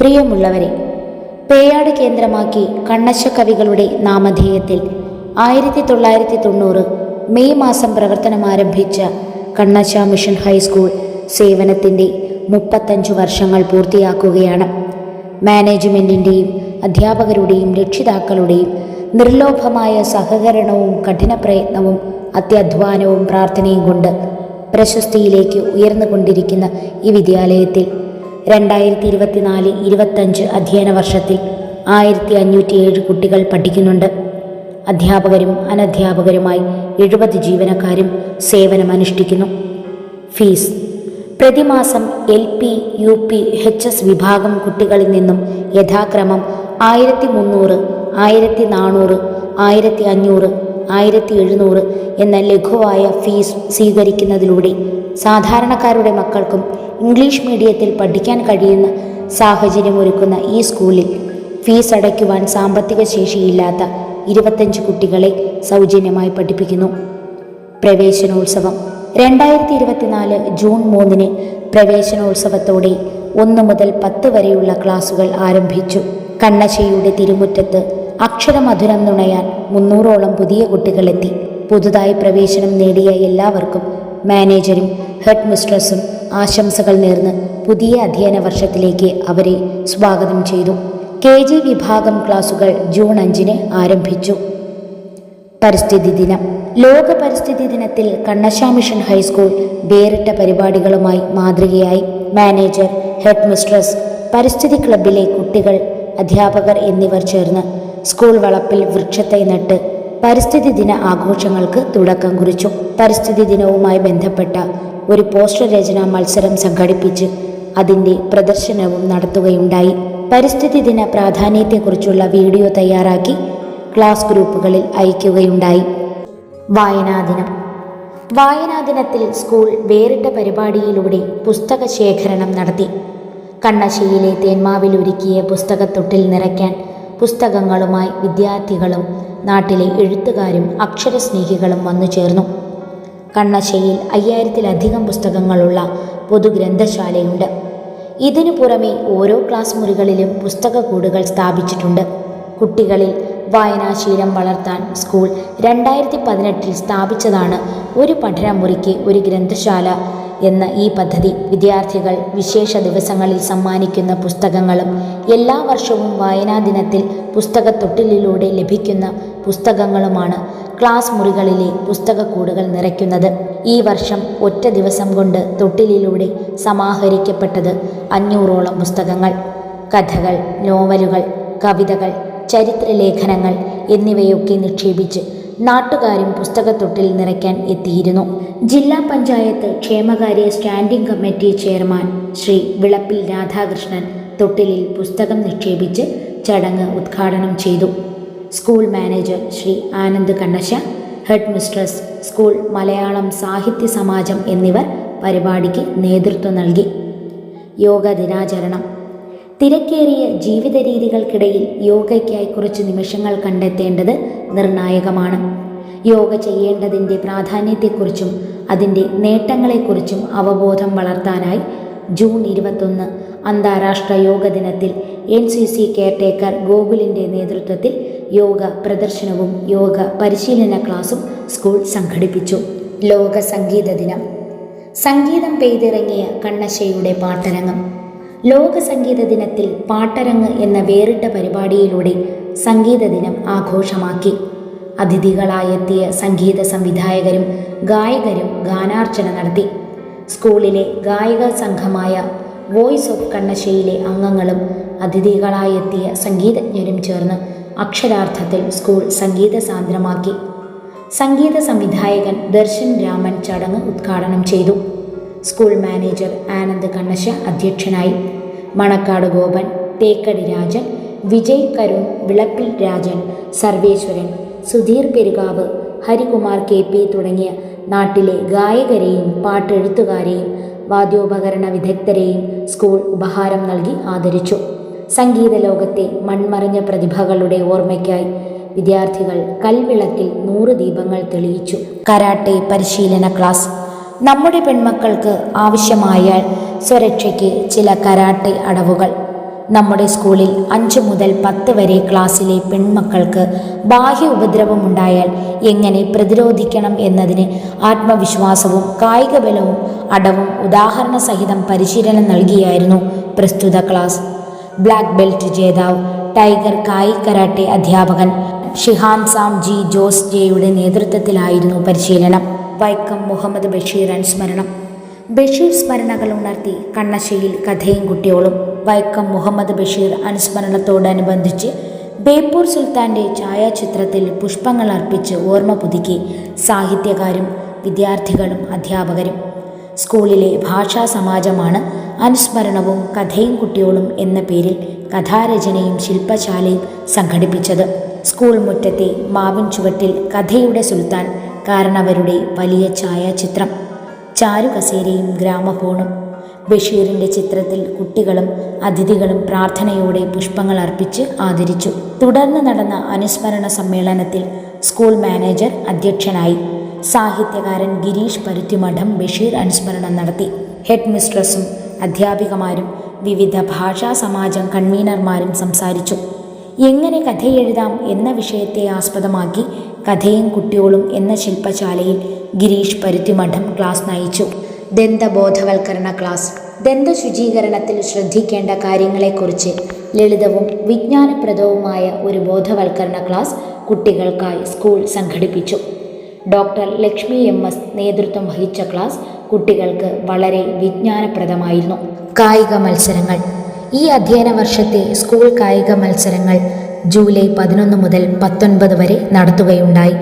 പ്രിയമുള്ളവരെ, പേയാട് കേന്ദ്രമാക്കി കണ്ണശ കവികളുടെ നാമധേയത്തിൽ 1990 മെയ് മാസം പ്രവർത്തനമാരംഭിച്ച കണ്ണശ മിഷൻ ഹൈസ്കൂൾ സേവനത്തിൻ്റെ 35 വർഷങ്ങൾ പൂർത്തിയാക്കുകയാണ്. മാനേജ്മെൻറ്റിൻ്റെയും അധ്യാപകരുടെയും രക്ഷിതാക്കളുടെയും നിർലോഭമായ സഹകരണവും കഠിന പ്രയത്നവും അത്യധ്വാനവും പ്രാർത്ഥനയും കൊണ്ട് പ്രശസ്തിയിലേക്ക് ഉയർന്നുകൊണ്ടിരിക്കുന്ന ഈ വിദ്യാലയത്തിൽ 2024-25 അധ്യയന വർഷത്തിൽ 1507 കുട്ടികൾ പഠിക്കുന്നുണ്ട്. അധ്യാപകരും അനധ്യാപകരുമായി 70 ജീവനക്കാരും സേവനമനുഷ്ഠിക്കുന്നു. ഫീസ് പ്രതിമാസം LP, UP, HS വിഭാഗം കുട്ടികളിൽ നിന്നും യഥാക്രമം 1300, 1400, 1500, 1700 എന്ന ലഘുവായ ഫീസ് സ്വീകരിക്കുന്നതിലൂടെ സാധാരണക്കാരുടെ മക്കൾക്കും ഇംഗ്ലീഷ് മീഡിയത്തിൽ പഠിക്കാൻ കഴിയുന്ന സാഹചര്യമൊരുക്കുന്ന ഈ സ്കൂളിൽ ഫീസ് അടയ്ക്കുവാൻ സാമ്പത്തിക ശേഷിയില്ലാത്ത 25 കുട്ടികളെ സൗജന്യമായി പഠിപ്പിക്കുന്നു. പ്രവേശനോത്സവം 2024 ജൂൺ 3 പ്രവേശനോത്സവത്തോടെ 1 മുതൽ 10 വരെയുള്ള ക്ലാസുകൾ ആരംഭിച്ചു. കണ്ണശയുടെ തിരുമുറ്റത്ത് അക്ഷരമധുരം നുണയാൻ 300ഓളം പുതിയ കുട്ടികളെത്തി. പുതുതായി പ്രവേശനം നേടിയ എല്ലാവർക്കും മാനേജരും ഹെഡ് മിസ്ട്രസും ആശംസകൾ നേർന്ന് പുതിയ അധ്യയന വർഷത്തിലേക്ക് അവരെ സ്വാഗതം ചെയ്തു. KG വിഭാഗം ക്ലാസുകൾ ജൂൺ 5 ആരംഭിച്ചു. പരിസ്ഥിതി ദിനം. ലോക പരിസ്ഥിതി ദിനത്തിൽ കണ്ണശ മിഷൻ ഹൈസ്കൂൾ വേറിട്ട പരിപാടികളുമായി മാതൃകയായി. മാനേജർ, ഹെഡ് മിസ്ട്രസ്, പരിസ്ഥിതി ക്ലബിലെ കുട്ടികൾ, അധ്യാപകർ എന്നിവർ ചേർന്ന് സ്കൂൾ വളപ്പിൽ വൃക്ഷത്തൈ നട്ട് പരിസ്ഥിതി ദിന ആഘോഷങ്ങൾക്ക് തുടക്കം കുറിച്ചു. പരിസ്ഥിതി ദിനവുമായി ബന്ധപ്പെട്ട ഒരു പോസ്റ്റർ രചനാ മത്സരം സംഘടിപ്പിച്ച് അതിൻ്റെ പ്രദർശനവും നടത്തുകയുണ്ടായി. പരിസ്ഥിതി ദിന പ്രാധാന്യത്തെക്കുറിച്ചുള്ള വീഡിയോ തയ്യാറാക്കി ക്ലാസ് ഗ്രൂപ്പുകളിൽ അയക്കുകയുണ്ടായി. വായനാദിനം. വായനാദിനത്തിൽ സ്കൂൾ വേറിട്ട പരിപാടിയിലൂടെ പുസ്തക ശേഖരണം നടത്തി. കണ്ണശയിലെ തേന്മാവിലൊരുക്കിയ പുസ്തകത്തൊട്ടിൽ നിറയ്ക്കാൻ പുസ്തകങ്ങളുമായി വിദ്യാർത്ഥികളും നാട്ടിലെ എഴുത്തുകാരും അക്ഷരസ്നേഹികളും വന്നു ചേർന്നു. കണ്ണശയിൽ 5000-ലധികം പുസ്തകങ്ങളുള്ള പൊതുഗ്രന്ഥശാലയുണ്ട്. ഇതിനു പുറമെ ഓരോ ക്ലാസ് മുറികളിലും പുസ്തകക്കൂടുകൾ സ്ഥാപിച്ചിട്ടുണ്ട്. കുട്ടികളിൽ വായനാശീലം വളർത്താൻ സ്കൂൾ 2018 സ്ഥാപിച്ചതാണ് ഒരു പഠനമുറിക്ക് ഒരു ഗ്രന്ഥശാല എന്ന ഈ പദ്ധതി. വിദ്യാർത്ഥികൾ വിശേഷ ദിവസങ്ങളിൽ സമ്മാനിക്കുന്ന പുസ്തകങ്ങളും എല്ലാ വർഷവും വായനാ ദിനത്തിൽ പുസ്തകത്തൊട്ടിലിലൂടെ ലഭിക്കുന്ന പുസ്തകങ്ങളുമാണ് ക്ലാസ് മുറികളിലെ പുസ്തകക്കൂടുകൾ നിറയ്ക്കുന്നത്. ഈ വർഷം ഒറ്റ ദിവസം കൊണ്ട് തൊട്ടിലിലൂടെ സമാഹരിക്കപ്പെട്ടത് 500ഓളം പുസ്തകങ്ങൾ. കഥകൾ, നോവലുകൾ, കവിതകൾ, ചരിത്രലേഖനങ്ങൾ എന്നിവയൊക്കെ നിക്ഷേപിച്ച് നാട്ടുകാരും പുസ്തകത്തൊട്ടിൽ നിറയ്ക്കാൻ എത്തിയിരുന്നു. ജില്ലാ പഞ്ചായത്ത് ക്ഷേമകാര്യ standing committee chairman Shri Vilappil Radhakrishnan തൊട്ടിലിൽ പുസ്തകം നിക്ഷേപിച്ച് ചടങ്ങ് ഉദ്ഘാടനം ചെയ്തു. School manager Shri Anand Kannasa, head mistress, school Malayalam സാഹിത്യ സമാജം എന്നിവർ പരിപാടിക്ക് നേതൃത്വം നൽകി. യോഗ ദിനാചരണം. തിരക്കേറിയ ജീവിത രീതികൾക്കിടയിൽ യോഗയ്ക്കായി കുറച്ച് നിമിഷങ്ങൾ കണ്ടെത്തേണ്ടത് നിർണായകമാണ്. യോഗ ചെയ്യേണ്ടതിൻ്റെ പ്രാധാന്യത്തെക്കുറിച്ചും അതിൻ്റെ നേട്ടങ്ങളെക്കുറിച്ചും അവബോധം വളർത്താനായി ജൂൺ 21 അന്താരാഷ്ട്ര യോഗ ദിനത്തിൽ NCC കെയർടേക്കർ ഗോകുലിൻ്റെ നേതൃത്വത്തിൽ യോഗ പ്രദർശനവും യോഗ പരിശീലന ക്ലാസും സ്കൂൾ സംഘടിപ്പിച്ചു. ലോക സംഗീത ദിനം. സംഗീതം പെയ്തിറങ്ങിയ കണ്ണശയുടെ പാട്ടരങ്ങം. ലോക സംഗീത ദിനത്തിൽ പാട്ടരങ്ങ് എന്ന വേറിട്ട പരിപാടിയിലൂടെ സംഗീത ദിനം ആഘോഷമാക്കി. അതിഥികളായെത്തിയ സംഗീത സംവിധായകരും ഗായകരും ഗാനാർച്ചന നടത്തി. സ്കൂളിലെ ഗായക സംഘമായ വോയിസ് ഓഫ് കണ്ണശയിലെ അംഗങ്ങളും അതിഥികളായെത്തിയ സംഗീതജ്ഞരും ചേർന്ന് അക്ഷരാർത്ഥത്തിൽ സ്കൂൾ സംഗീത സാന്ദ്രമാക്കി. സംഗീത സംവിധായകൻ ദർശൻ രാമൻ ചടങ്ങ് ഉദ്ഘാടനം ചെയ്തു. സ്കൂൾ മാനേജർ ആനന്ദ് കണ്ണശ അധ്യക്ഷനായി. മണക്കാട് ഗോപൻ, തേക്കടി രാജൻ, വിജയ് കരുൺ, വിളപ്പിൽ രാജൻ, സർവേശ്വരൻ, സുധീർ പെരുകാവ്, ഹരികുമാർ KP തുടങ്ങിയ നാട്ടിലെ ഗായകരെയും പാട്ടെഴുത്തുകാരെയും വാദ്യോപകരണ വിദഗ്ധരെയും സ്കൂൾ ഉപഹാരം നൽകി ആദരിച്ചു. സംഗീത ലോകത്തെ മൺമറഞ്ഞ പ്രതിഭകളുടെ ഓർമ്മയ്ക്കായി വിദ്യാർത്ഥികൾ കൽവിളക്കിൽ 100 ദീപങ്ങൾ തെളിയിച്ചു. കരാട്ടെ പരിശീലന ക്ലാസ്. നമ്മുടെ പെൺമക്കൾക്ക് ആവശ്യമായാൽ സ്വരക്ഷയ്ക്ക് ചില കരാട്ടെ അടവുകൾ. നമ്മുടെ സ്കൂളിൽ 5 മുതൽ 10 വരെ ക്ലാസ്സിലെ പെൺമക്കൾക്ക് ബാഹ്യ ഉപദ്രവമുണ്ടായാൽ എങ്ങനെ പ്രതിരോധിക്കണം എന്നതിന് ആത്മവിശ്വാസവും കായിക ബലവും അടവും ഉദാഹരണ സഹിതം പരിശീലനം നൽകിയായിരുന്നു പ്രസ്തുത ക്ലാസ്. ബ്ലാക്ക് ബെൽറ്റ് ജേതാവ് ടൈഗർ കായി കരാട്ടെ അധ്യാപകൻ ഷിഹാൻ സാം ജി ജോസ് ജെയുടെ നേതൃത്വത്തിലായിരുന്നു പരിശീലനം. വൈക്കം മുഹമ്മദ് ബഷീർ അനുസ്മരണം. ബഷീർ സ്മരണകൾ ഉണർത്തി കണ്ണശ്ശേരിയിൽ കഥയും കുട്ടിയോളും. വൈക്കം മുഹമ്മദ് ബഷീർ അനുസ്മരണത്തോടനുബന്ധിച്ച് ബേപ്പൂർ സുൽത്താൻ്റെ ഛായാചിത്രത്തിൽ പുഷ്പങ്ങൾ അർപ്പിച്ച് ഓർമ്മ പുതുക്കി സാഹിത്യകാരും വിദ്യാർത്ഥികളും അധ്യാപകരും. സ്കൂളിലെ ഭാഷാ സമാജമാണ് അനുസ്മരണവും കഥയും കുട്ടിയോളും എന്ന പേരിൽ കഥാരചനയും ശില്പശാലയും സംഘടിപ്പിച്ചത്. സ്കൂൾ മുറ്റത്തെ മാവിൻ ചുവട്ടിൽ കഥയുടെ സുൽത്താൻ കാരണവരുടെ വലിയ ഛായാചിത്രം, ചാരുകസേരയും ഗ്രാമഫോണും. ബഷീറിൻ്റെ ചിത്രത്തിൽ കുട്ടികളും അതിഥികളും പ്രാർത്ഥനയോടെ പുഷ്പങ്ങൾ അർപ്പിച്ച് ആദരിച്ചു. തുടർന്ന് നടന്ന അനുസ്മരണ സമ്മേളനത്തിൽ സ്കൂൾ മാനേജർ അധ്യക്ഷനായി. സാഹിത്യകാരൻ ഗിരീഷ് പരുത്തിമഠം ബഷീർ അനുസ്മരണം നടത്തി. ഹെഡ് മിസ്ട്രസും അധ്യാപികമാരും വിവിധ ഭാഷാ സമാജം കൺവീനർമാരും സംസാരിച്ചു. എങ്ങനെ കഥയെഴുതാം എന്ന വിഷയത്തെ ആസ്പദമാക്കി കഥയും കുട്ടിയോളും എന്ന ശില്പശാലയിൽ ഗിരീഷ് പരുത്തിമഠം ക്ലാസ് നയിച്ചു. ദന്തബോധവൽക്കരണ ക്ലാസ്. ദന്തശുചീകരണത്തിൽ ശ്രദ്ധിക്കേണ്ട കാര്യങ്ങളെക്കുറിച്ച് ലളിതവും വിജ്ഞാനപ്രദവുമായ ഒരു ബോധവൽക്കരണ ക്ലാസ് കുട്ടികൾക്കായി സ്കൂൾ സംഘടിപ്പിച്ചു. ഡോക്ടർ ലക്ഷ്മി MS നേതൃത്വം വഹിച്ച ക്ലാസ് കുട്ടികൾക്ക് വളരെ വിജ്ഞാനപ്രദമായിരുന്നു. കായിക മത്സരങ്ങൾ. ഈ അധ്യയന വർഷത്തെ സ്കൂൾ കായിക മത്സരങ്ങൾ ജൂലൈ 11 മുതൽ 19 വരെ നടത്തുകയുണ്ടായി.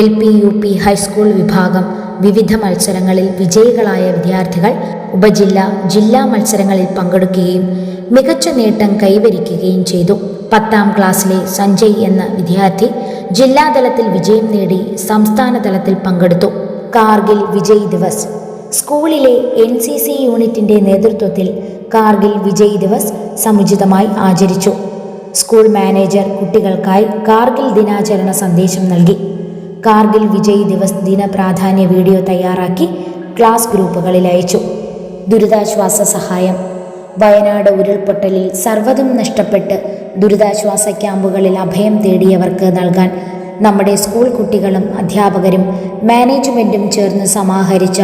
LP, UP, ഹൈസ്കൂൾ വിഭാഗം വിവിധ മത്സരങ്ങളിൽ വിജയികളായ വിദ്യാർത്ഥികൾ ജില്ലാ മത്സരങ്ങളിൽ പങ്കെടുക്കുകയും മികച്ച നേട്ടം കൈവരിക്കുകയും ചെയ്തു. 10ാം ക്ലാസ്സിലെ സഞ്ജയ് എന്ന വിദ്യാർത്ഥി ജില്ലാതലത്തിൽ വിജയം നേടി സംസ്ഥാന തലത്തിൽ പങ്കെടുത്തു. കാർഗിൽ വിജയ് ദിവസ്. സ്കൂളിലെ NCC യൂണിറ്റിൻ്റെ നേതൃത്വത്തിൽ കാർഗിൽ വിജയ് ദിവസ് സമുചിതമായി ആചരിച്ചു. സ്കൂൾ മാനേജർ കുട്ടികൾക്കായി കാർഗിൽ ദിനാചരണ സന്ദേശം നൽകി. കാർഗിൽ വിജയ് ദിവസ് ദിന പ്രാധാന്യ വീഡിയോ തയ്യാറാക്കി ക്ലാസ് ഗ്രൂപ്പുകളിൽ അയച്ചു. ദുരിതാശ്വാസ സഹായം. വയനാട് ഉരുൾപൊട്ടലിൽ സർവ്വതും നഷ്ടപ്പെട്ട് ദുരിതാശ്വാസ ക്യാമ്പുകളിൽ അഭയം തേടിയവർക്ക് നൽകാൻ നമ്മുടെ സ്കൂൾ കുട്ടികളും അധ്യാപകരും മാനേജ്മെൻറ്റും ചേർന്ന് സമാഹരിച്ച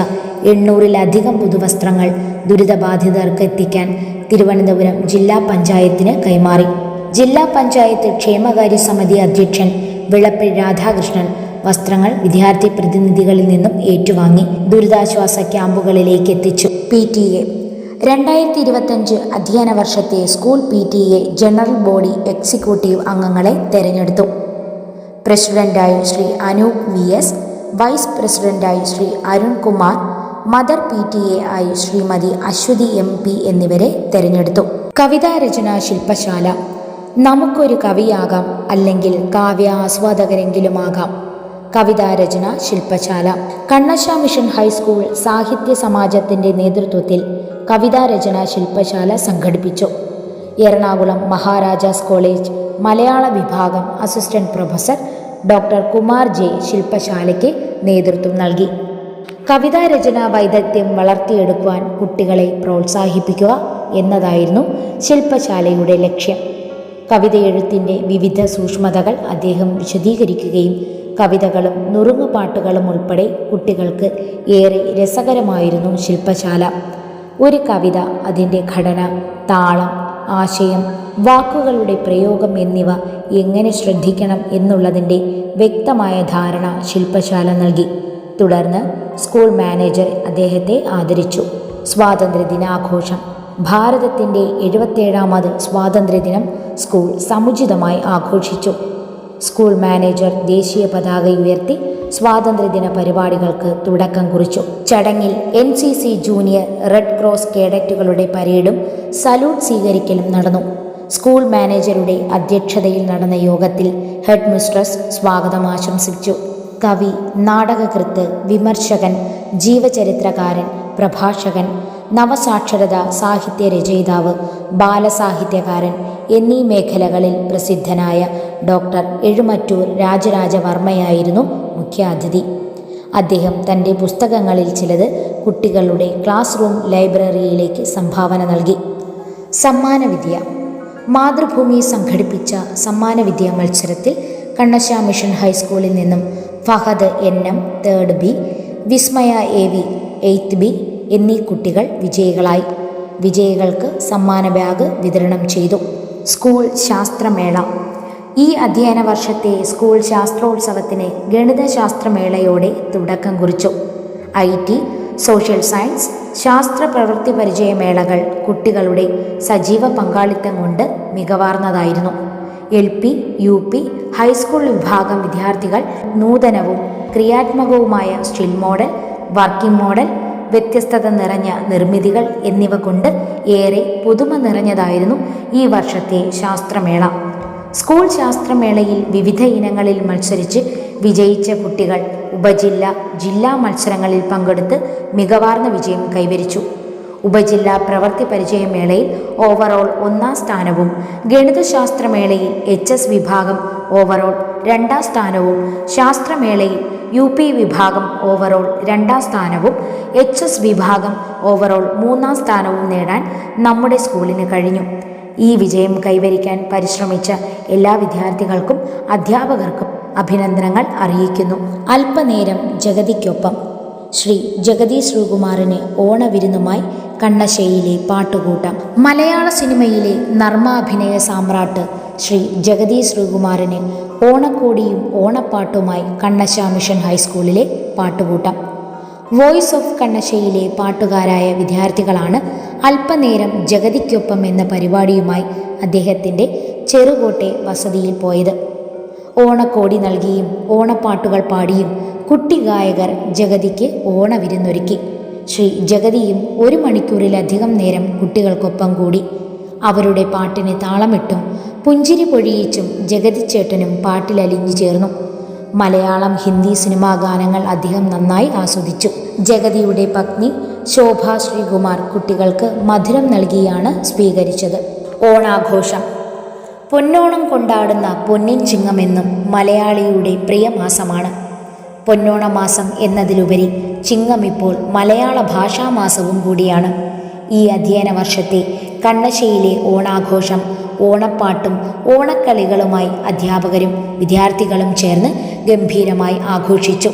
800-ലധികം പുതുവസ്ത്രങ്ങൾ ദുരിതബാധിതർക്ക് എത്തിക്കാൻ തിരുവനന്തപുരം ജില്ലാ പഞ്ചായത്തിന് കൈമാറി. ജില്ലാ പഞ്ചായത്ത് ക്ഷേമകാര്യ സമിതി അധ്യക്ഷൻ വിളപ്പിൽ രാധാകൃഷ്ണൻ വസ്ത്രങ്ങൾ വിദ്യാർത്ഥി പ്രതിനിധികളിൽ നിന്നും ഏറ്റുവാങ്ങി ദുരിതാശ്വാസ ക്യാമ്പുകളിലേക്ക് എത്തിച്ചു. PTA. 2025 അധ്യയന വർഷത്തെ school PTA general body executive അംഗങ്ങളെ തെരഞ്ഞെടുത്തു. പ്രസിഡന്റായി ശ്രീ അനൂപ് VS, വൈസ് പ്രസിഡന്റായി ശ്രീ അരുൺ കുമാർ, മദർ PTA ആയി ശ്രീമതി അശ്വതി MP എന്നിവരെ തെരഞ്ഞെടുത്തു. കവിതാരചന ശില്പശാല. നമുക്കൊരു കവിയാകാം, അല്ലെങ്കിൽ കാവ്യ ആസ്വാദകരെങ്കിലുമാകാം. കവിതാരചന ശില്പശാല. കണ്ണശ മിഷൻ ഹൈസ്കൂൾ സാഹിത്യ സമാജത്തിൻ്റെ നേതൃത്വത്തിൽ കവിതാരചന ശില്പശാല സംഘടിപ്പിച്ചു. എറണാകുളം മഹാരാജാസ് കോളേജ് മലയാള വിഭാഗം assistant professor doctor Kumar J ശില്പശാലയ്ക്ക് നേതൃത്വം നൽകി. കവിതാരചന വൈദഗ്ധ്യം വളർത്തിയെടുക്കുവാൻ കുട്ടികളെ പ്രോത്സാഹിപ്പിക്കുക എന്നതായിരുന്നു ശില്പശാലയുടെ ലക്ഷ്യം. കവിതയെഴുത്തിൻ്റെ വിവിധ സൂക്ഷ്മതകൾ അദ്ദേഹം വിശദീകരിക്കുകയും കവിതകളും നുറുങ്ങുപാട്ടുകളും ഉൾപ്പെടെ കുട്ടികൾക്ക് ഏറെ രസകരമായിരുന്നു ശില്പശാല. ഒരു കവിത, അതിൻ്റെ ഘടന, താളം, ആശയം, വാക്കുകളുടെ പ്രയോഗം എന്നിവ എങ്ങനെ ശ്രദ്ധിക്കണം എന്നുള്ളതിൻ്റെ വ്യക്തമായ ധാരണ ശില്പശാല നൽകി. തുടർന്ന് സ്കൂൾ മാനേജർ അദ്ദേഹത്തെ ആദരിച്ചു. സ്വാതന്ത്ര്യദിനാഘോഷം. ഭാരതത്തിൻ്റെ 77ാമത് സ്വാതന്ത്ര്യദിനം സ്കൂൾ സമുചിതമായി ആഘോഷിച്ചു. സ്കൂൾ മാനേജർ ദേശീയ പതാക ഉയർത്തി സ്വാതന്ത്ര്യദിന പരിപാടികൾക്ക് തുടക്കം കുറിച്ചു. ചടങ്ങിൽ NCC ജൂനിയർ, റെഡ് ക്രോസ് കേഡറ്റുകളുടെ പരേഡും സല്യൂട്ട് സ്വീകരിക്കലും നടന്നു. സ്കൂൾ മാനേജറുടെ അധ്യക്ഷതയിൽ നടന്ന യോഗത്തിൽ ഹെഡ് മിസ്ട്രസ് സ്വാഗതം ആശംസിച്ചു. കവി, നാടകകൃത്ത്, വിമർശകൻ, ജീവചരിത്രകാരൻ, പ്രഭാഷകൻ, നവസാക്ഷരത സാഹിത്യ രചയിതാവ്, ബാലസാഹിത്യകാരൻ എന്നീ മേഖലകളിൽ പ്രസിദ്ധനായ ഡോക്ടർ എഴുമറ്റൂർ രാജരാജവർമ്മയായിരുന്നു മുഖ്യാതിഥി. അദ്ദേഹം തൻ്റെ പുസ്തകങ്ങളിൽ ചിലത് കുട്ടികളുടെ ക്ലാസ് റൂം ലൈബ്രറിയിലേക്ക് സംഭാവന നൽകി. സമ്മാനവിദ്യ. മാതൃഭൂമി സംഘടിപ്പിച്ച സമ്മാന വിദ്യാ മത്സരത്തിൽ കണ്ണശ മിഷൻ ഹൈസ്കൂളിൽ നിന്നും ഫഹദ് NM 3rd B, വിസ്മയ AV 8th B എന്നീ കുട്ടികൾ വിജയികളായി. വിജയികൾക്ക് സമ്മാന ബാഗ് വിതരണം ചെയ്തു. സ്കൂൾ ശാസ്ത്രമേള. ഈ അധ്യയന വർഷത്തെ സ്കൂൾ ശാസ്ത്രോത്സവത്തിന് ഗണിതശാസ്ത്രമേളയോടെ തുടക്കം കുറിച്ചു. IT, സോഷ്യൽ സയൻസ്, ശാസ്ത്ര പ്രവൃത്തി പരിചയമേളകൾ കുട്ടികളുടെ സജീവ പങ്കാളിത്തം കൊണ്ട് മികവാർന്നതായിരുന്നു. LP, UP, ഹൈസ്കൂൾ വിഭാഗം വിദ്യാർത്ഥികൾ നൂതനവും ക്രിയാത്മകവുമായ സ്റ്റിൽ മോഡൽ, വർക്കിംഗ് മോഡൽ, വ്യത്യസ്തത നിറഞ്ഞ നിർമ്മിതികൾ എന്നിവ കൊണ്ട് ഏറെ പുതുമ നിറഞ്ഞതായിരുന്നു ഈ വർഷത്തെ ശാസ്ത്രമേള. സ്കൂൾ ശാസ്ത്രമേളയിൽ വിവിധ ഇനങ്ങളിൽ മത്സരിച്ച് വിജയിച്ച കുട്ടികൾ ഉപജില്ല, ജില്ലാ മത്സരങ്ങളിൽ പങ്കെടുത്ത് മികവാർന്ന വിജയം കൈവരിച്ചു. ഉപജില്ലാ പ്രവൃത്തി പരിചയമേളയിൽ ഓവറോൾ 1ാം സ്ഥാനവും ഗണിതശാസ്ത്രമേളയിൽ HS വിഭാഗം ഓവറോൾ 2ാം സ്ഥാനവും ശാസ്ത്രമേളയിൽ UP വിഭാഗം ഓവറോൾ 2ാം സ്ഥാനവും HS വിഭാഗം ഓവറോൾ 3ാം സ്ഥാനവും നേടാൻ നമ്മുടെ സ്കൂളിന് കഴിഞ്ഞു. ഈ വിജയം കൈവരിക്കാൻ പരിശ്രമിച്ച എല്ലാ വിദ്യാർത്ഥികൾക്കും അധ്യാപകർക്കും അഭിനന്ദനങ്ങൾ അറിയിക്കുന്നു. അല്പനേരം ജഗതിക്കൊപ്പം. ശ്രീ ജഗതി ശ്രീകുമാറിന് ഓണവിരുന്നുമായി കണ്ണശയിലെ പാട്ടുകൂട്ടം. മലയാള സിനിമയിലെ നർമാഭിനയ സാമ്രാട്ട് ശ്രീ ജഗതി ശ്രീകുമാറിന് ഓണക്കോടിയും ഓണപ്പാട്ടുമായി കണ്ണശ മിഷൻ ഹൈസ്കൂളിലെ പാട്ടുകൂട്ടം. വോയിസ് ഓഫ് കണ്ണശയിലെ പാട്ടുകാരായ വിദ്യാർത്ഥികളാണ് അല്പനേരം ജഗതിക്കൊപ്പം എന്ന പരിപാടിയുമായി അദ്ദേഹത്തിൻ്റെ ചെറുകോട്ടെ വസതിയിൽ പോയത്. ഓണക്കോടി നൽകിയും ഓണപ്പാട്ടുകൾ പാടിയും കുട്ടി ഗായകർ ജഗതിക്ക് ഓണവിരുന്നൊരുക്കി. ശ്രീ ജഗതിയും 1 മണിക്കൂറിലധികം നേരം കുട്ടികൾക്കൊപ്പം കൂടി. അവരുടെ പാട്ടിന് താളമിട്ടും പുഞ്ചിരി പൊഴിയിച്ചും ജഗതിച്ചേട്ടനും പാട്ടിലലിഞ്ഞു ചേർന്നു. മലയാളം, ഹിന്ദി സിനിമാ ഗാനങ്ങൾ അദ്ദേഹം നന്നായി ആസ്വദിച്ചു. ജഗതിയുടെ പത്നി ശോഭ ശ്രീകുമാർ കുട്ടികൾക്ക് മധുരം നൽകിയാണ് സ്വീകരിച്ചത്. ഓണാഘോഷം. പൊന്നോണം കൊണ്ടാടുന്ന പൊന്നിൻ ചിങ്ങമെന്നും മലയാളിയുടെ പ്രിയമാസമാണ്. പൊന്നോണമാസം എന്നതിലുപരി ചിങ്ങം ഇപ്പോൾ മലയാള ഭാഷാമാസവും കൂടിയാണ്. ഈ അധ്യയന വർഷത്തെ കണ്ണശയിലെ ഓണാഘോഷം ഓണപ്പാട്ടും ഓണക്കളികളുമായി അധ്യാപകരും വിദ്യാർത്ഥികളും ചേർന്ന് ഗംഭീരമായി ആഘോഷിച്ചു.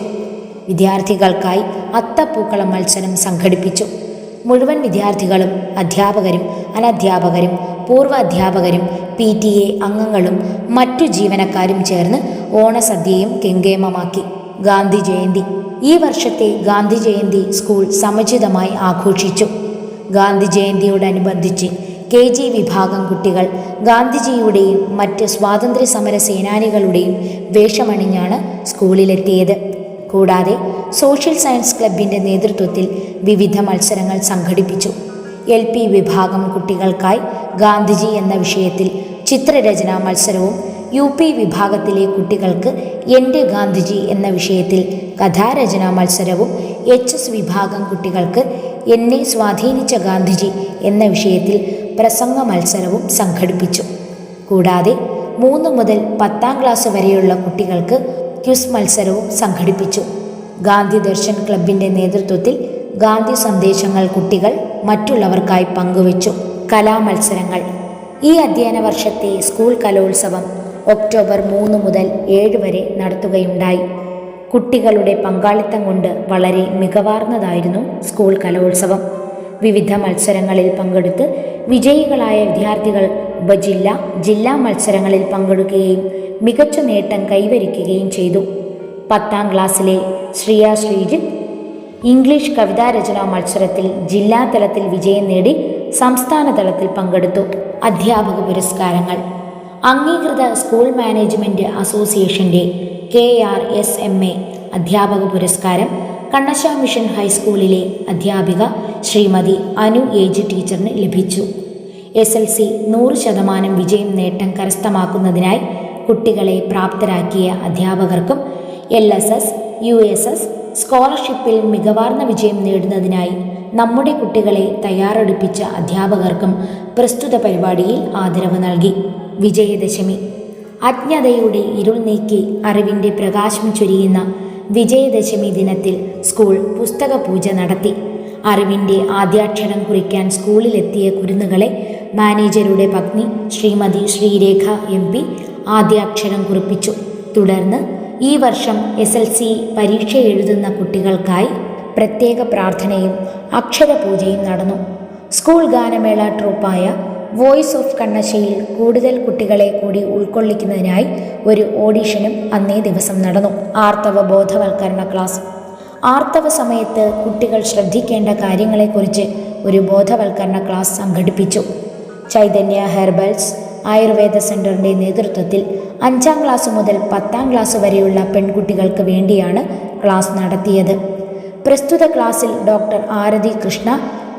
വിദ്യാർത്ഥികൾക്കായി അത്തപ്പൂക്കള മത്സരം സംഘടിപ്പിച്ചു. മുഴുവൻ വിദ്യാർത്ഥികളും അധ്യാപകരും അനധ്യാപകരും പൂർവ്വ അധ്യാപകരും PTA അംഗങ്ങളും മറ്റു ജീവനക്കാരും ചേർന്ന് ഓണസദ്യയും കെങ്കേമമാക്കി. ഗാന്ധി ജയന്തി. ഈ വർഷത്തെ ഗാന്ധി ജയന്തി സ്കൂൾ സമുചിതമായി ആഘോഷിച്ചു. ഗാന്ധി ജയന്തിയോടനുബന്ധിച്ച് KG വിഭാഗം കുട്ടികൾ ഗാന്ധിജിയുടെയും മറ്റ് സ്വാതന്ത്ര്യ സമര സേനാനികളുടെയും വേഷമണിഞ്ഞാണ് സ്കൂളിലെത്തിയത്. കൂടാതെ സോഷ്യൽ സയൻസ് ക്ലബിൻ്റെ നേതൃത്വത്തിൽ വിവിധ മത്സരങ്ങൾ സംഘടിപ്പിച്ചു. LP വിഭാഗം കുട്ടികൾക്കായി ഗാന്ധിജി എന്ന വിഷയത്തിൽ ചിത്രരചനാ മത്സരവും UP വിഭാഗത്തിലെ കുട്ടികൾക്ക് എൻ്റെ ഗാന്ധിജി എന്ന വിഷയത്തിൽ കഥാരചനാ മത്സരവും HS വിഭാഗം കുട്ടികൾക്ക് എന്നെ സ്വാധീനിച്ച ഗാന്ധിജി എന്ന വിഷയത്തിൽ പ്രസംഗ മത്സരവും സംഘടിപ്പിച്ചു. കൂടാതെ 3 മുതൽ 10ാം ക്ലാസ് വരെയുള്ള കുട്ടികൾക്ക് ക്വിസ് മത്സരവും സംഘടിപ്പിച്ചു. ഗാന്ധി ദർശൻ ക്ലബിൻ്റെ നേതൃത്വത്തിൽ ഗാന്ധി സന്ദേശങ്ങൾ കുട്ടികൾ മറ്റുള്ളവർക്കായി പങ്കുവച്ചു. കലാമത്സരങ്ങൾ. ഈ അധ്യയന വർഷത്തെ സ്കൂൾ കലോത്സവം ഒക്ടോബർ 3 മുതൽ 7 വരെ നടത്തുകയുണ്ടായി. കുട്ടികളുടെ പങ്കാളിത്തം കൊണ്ട് വളരെ മികവാർന്നതായിരുന്നു സ്കൂൾ കലോത്സവം. വിവിധ മത്സരങ്ങളിൽ പങ്കെടുത്ത് വിജയികളായ വിദ്യാർത്ഥികൾ ഉപജില്ല, ജില്ലാ മത്സരങ്ങളിൽ പങ്കെടുക്കുകയും മികച്ച നേട്ടം കൈവരിക്കുകയും ചെയ്തു. 10ാം ക്ലാസ്സിലെ ശ്രിയ ശ്രീജിത്ത് ഇംഗ്ലീഷ് കവിതാരചനാ മത്സരത്തിൽ ജില്ലാതലത്തിൽ വിജയം നേടി സംസ്ഥാന തലത്തിൽ പങ്കെടുത്തു. അധ്യാപക പുരസ്കാരങ്ങൾ. അംഗീകൃത സ്കൂൾ മാനേജ്മെൻറ്റ് അസോസിയേഷൻ്റെ KRSMA അധ്യാപക പുരസ്കാരം കണ്ണശ മിഷൻ ഹൈസ്കൂളിലെ അധ്യാപിക ശ്രീമതി അനു AG ടീച്ചറിന് ലഭിച്ചു. SLC 100% വിജയം നേട്ടം കരസ്ഥമാക്കുന്നതിനായി കുട്ടികളെ പ്രാപ്തരാക്കിയ അധ്യാപകർക്കും LSS, USS സ്കോളർഷിപ്പിൽ മികവാർന്ന വിജയം നേടുന്നതിനായി നമ്മുടെ കുട്ടികളെ തയ്യാറെടുപ്പിച്ച അധ്യാപകർക്കും പ്രസ്തുത പരിപാടിയിൽ ആദരവ് നൽകി. വിജയദശമി. അജ്ഞതയുടെ ഇരുൾ നീക്കി അറിവിൻ്റെ പ്രകാശം ചൊരിയുന്ന വിജയദശമി ദിനത്തിൽ സ്കൂൾ പുസ്തക പൂജ നടത്തി. അറിവിൻ്റെ ആദ്യാക്ഷരം കുറിക്കാൻ സ്കൂളിലെത്തിയ കുരുന്നുകളെ മാനേജരുടെ പത്നി ശ്രീമതി ശ്രീരേഖ MP ആദ്യാക്ഷരം കുറിപ്പിച്ചു. തുടർന്ന് ഈ വർഷം SLC പരീക്ഷ എഴുതുന്ന കുട്ടികൾക്കായി പ്രത്യേക പ്രാർത്ഥനയും അക്ഷരപൂജയും നടന്നു. സ്കൂൾ ഗാനമേള ട്രൂപ്പായ വോയിസ് ഓഫ് കണ്ണശ്ശയിൽ കൂടുതൽ കുട്ടികളെ കൂടി ഉൾക്കൊള്ളിക്കുന്നതിനായി ഒരു ഓഡിഷനും അന്നേ ദിവസം നടന്നു. ആർത്തവ ബോധവൽക്കരണ ക്ലാസ്. ആർത്തവ സമയത്ത് കുട്ടികൾ ശ്രദ്ധിക്കേണ്ട കാര്യങ്ങളെക്കുറിച്ച് ഒരു ബോധവൽക്കരണ ക്ലാസ് സംഘടിപ്പിച്ചു. ചൈതന്യ ഹെർബൽസ് ആയുർവേദ സെന്ററിന്റെ നേതൃത്വത്തിൽ 5ാം ക്ലാസ് മുതൽ 10ാം ക്ലാസ് വരെയുള്ള പെൺകുട്ടികൾക്ക് വേണ്ടിയാണ് ക്ലാസ് നടത്തിയത്. പ്രസ്തുത ക്ലാസ്സിൽ ഡോക്ടർ ആരതി കൃഷ്ണ,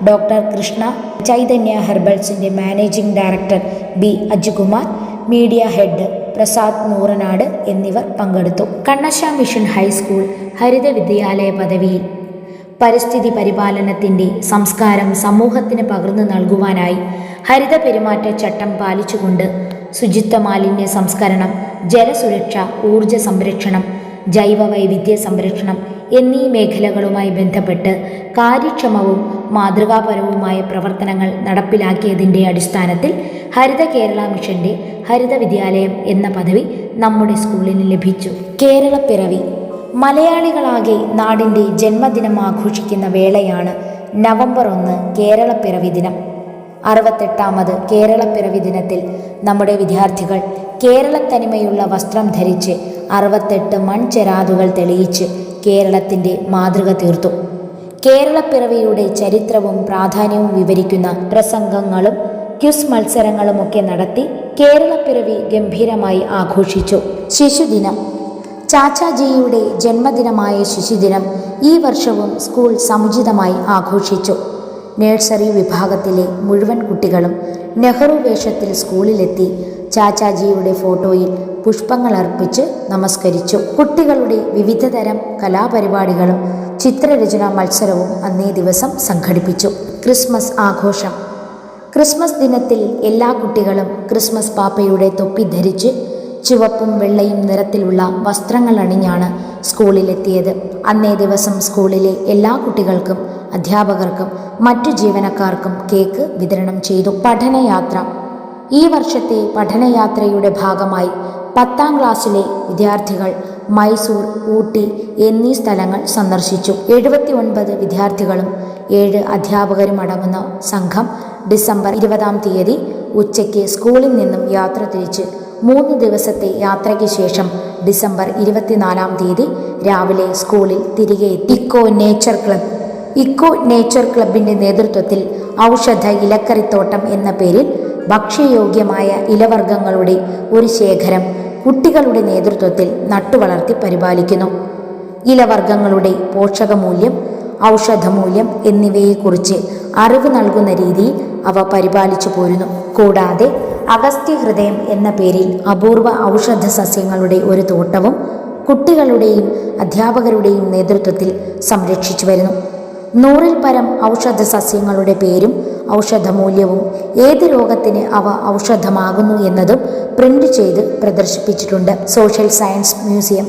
ഡോക്ടർ കൃഷ്ണ, ചൈതന്യ ഹെർബൽസിന്റെ managing director B. Ajukumar, media head Prasad Nooranad എന്നിവർ പങ്കെടുത്തു. കണ്ണശ മിഷൻ ഹൈസ്കൂൾ ഹരിത വിദ്യാലയ പദവിയിൽ പരിസ്ഥിതി പരിപാലനത്തിന്റെ സംസ്കാരം സമൂഹത്തിന് പകർന്നു നൽകുവാനായി ഹരിത പെരുമാറ്റച്ചട്ടം പാലിച്ചുകൊണ്ട് ശുചിത്വ മാലിന്യ സംസ്കരണം, ജലസുരക്ഷ, ഊർജ സംരക്ഷണം, ജൈവ വൈവിധ്യ സംരക്ഷണം എന്നീ മേഖലകളുമായി ബന്ധപ്പെട്ട് കാര്യക്ഷമവും മാതൃകാപരവുമായ പ്രവർത്തനങ്ങൾ നടപ്പിലാക്കിയതിൻ്റെ അടിസ്ഥാനത്തിൽ ഹരിത കേരള മിഷന്റെ ഹരിത വിദ്യാലയം എന്ന പദവി നമ്മുടെ സ്കൂളിന് ലഭിച്ചു. കേരളപ്പിറവി. മലയാളികളാകെ നാടിൻ്റെ ജന്മദിനം ആഘോഷിക്കുന്ന വേളയാണ് നവംബർ 1 കേരളപ്പിറവി ദിനം. 68ാമത് കേരളപ്പിറവി ദിനത്തിൽ നമ്മുടെ വിദ്യാർത്ഥികൾ കേരളത്തനിമയുള്ള വസ്ത്രം ധരിച്ച് 68 മൺചെരാതുകൾ തെളിയിച്ച് കേരളത്തിൻ്റെ മാതൃക തീർത്തു. കേരളപ്പിറവിയുടെ ചരിത്രവും പ്രാധാന്യവും വിവരിക്കുന്ന പ്രസംഗങ്ങളും ക്വിസ് മത്സരങ്ങളുമൊക്കെ നടത്തി കേരളപ്പിറവി ഗംഭീരമായി ആഘോഷിച്ചു. ശിശുദിനം. ചാച്ചാജിയുടെ ജന്മദിനമായ ശിശുദിനം ഈ വർഷവും സ്കൂൾ സമുചിതമായി ആഘോഷിച്ചു. നഴ്സറി വിഭാഗത്തിലെ മുഴുവൻ കുട്ടികളും നെഹ്റു വേഷത്തിൽ സ്കൂളിലെത്തി ചാച്ചാജിയുടെ ഫോട്ടോയിൽ പുഷ്പങ്ങൾ അർപ്പിച്ച് നമസ്കരിച്ചു. കുട്ടികളുടെ വിവിധതരം കലാപരിപാടികളും ചിത്രരചനാ മത്സരവും അന്നേ ദിവസം സംഘടിപ്പിച്ചു. ക്രിസ്മസ് ആഘോഷം. ക്രിസ്മസ് ദിനത്തിൽ എല്ലാ കുട്ടികളും ക്രിസ്മസ് പാപ്പയുടെ തൊപ്പി ധരിച്ച് ചുവപ്പും വെള്ളയും നിറത്തിലുള്ള വസ്ത്രങ്ങൾ അണിഞ്ഞാണ് സ്കൂളിലെത്തിയത്. അന്നേ ദിവസം സ്കൂളിലെ എല്ലാ കുട്ടികൾക്കും അധ്യാപകർക്കും മറ്റു ജീവനക്കാർക്കും കേക്ക് വിതരണം ചെയ്തു. പഠനയാത്ര. ഈ വർഷത്തെ പഠനയാത്രയുടെ ഭാഗമായി 10ാം ക്ലാസ്സിലെ വിദ്യാർത്ഥികൾ മൈസൂർ, ഊട്ടി എന്നീ സ്ഥലങ്ങൾ സന്ദർശിച്ചു. 79 വിദ്യാർത്ഥികളും 7 അധ്യാപകരും അടങ്ങുന്ന സംഘം ഡിസംബർ 20-ാം തീയതി ഉച്ചയ്ക്ക് സ്കൂളിൽ നിന്നും യാത്ര തിരിച്ച് 3 ദിവസത്തെ യാത്രയ്ക്ക് ശേഷം ഡിസംബർ 24-ാം തീയതി രാവിലെ സ്കൂളിൽ തിരികെ എത്തി. ഇക്കോ നേച്ചർ ക്ലബിന്റെ നേതൃത്വത്തിൽ ഔഷധ ഇലക്കറിത്തോട്ടം എന്ന പേരിൽ ഭക്ഷ്യയോഗ്യമായ ഇലവർഗ്ഗങ്ങളുടെ ഒരു ശേഖരം കുട്ടികളുടെ നേതൃത്വത്തിൽ നട്ടുവളർത്തി പരിപാലിക്കുന്നു. ഇലവർഗ്ഗങ്ങളുടെ പോഷകമൂല്യം, ഔഷധമൂല്യം എന്നിവയെക്കുറിച്ച് അറിവ് നൽകുന്ന രീതിയിൽ അവ പരിപാലിച്ചു പോരുന്നു. കൂടാതെ അഗസ്ത്യ ഹൃദയം എന്ന പേരിൽ അപൂർവ ഔഷധ സസ്യങ്ങളുടെ ഒരു തോട്ടവും കുട്ടികളുടെയും അധ്യാപകരുടെയും നേതൃത്വത്തിൽ സംരക്ഷിച്ചു വരുന്നു. 100-ൽ പരം ഔഷധ സസ്യങ്ങളുടെ പേരും ഔഷധമൂല്യവും ഏത് രോഗത്തിന് അവ ഔഷധമാകുന്നു എന്നതും പ്രിന്റ് ചെയ്ത് പ്രദർശിപ്പിച്ചിട്ടുണ്ട്. Social science museum.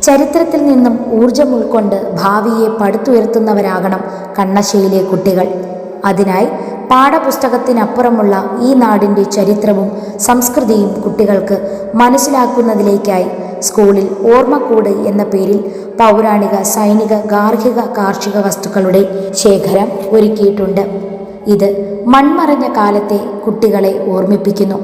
ചരിത്രത്തിൽ നിന്നും ഊർജം ഉൾക്കൊണ്ട് ഭാവിയെ പടുത്തുയർത്തുന്നവരാകണം കണ്ണശ്ശയിലെ കുട്ടികൾ. അതിനായി പാഠപുസ്തകത്തിനപ്പുറമുള്ള ഈ നാടിൻ്റെ ചരിത്രവും സംസ്കൃതിയും കുട്ടികൾക്ക് മനസ്സിലാക്കുന്നതിലേക്കായി സ്കൂളിൽ ഓർമ്മക്കൂട് എന്ന പേരിൽ പൗരാണിക, സൈനിക, ഗാർഹിക, കാർഷിക വസ്തുക്കളുടെ ശേഖരം ഒരുക്കിയിട്ടുണ്ട്. ഇത് മൺമറഞ്ഞ കാലത്തെ കുട്ടികളെ ഓർമ്മിപ്പിക്കുന്നു.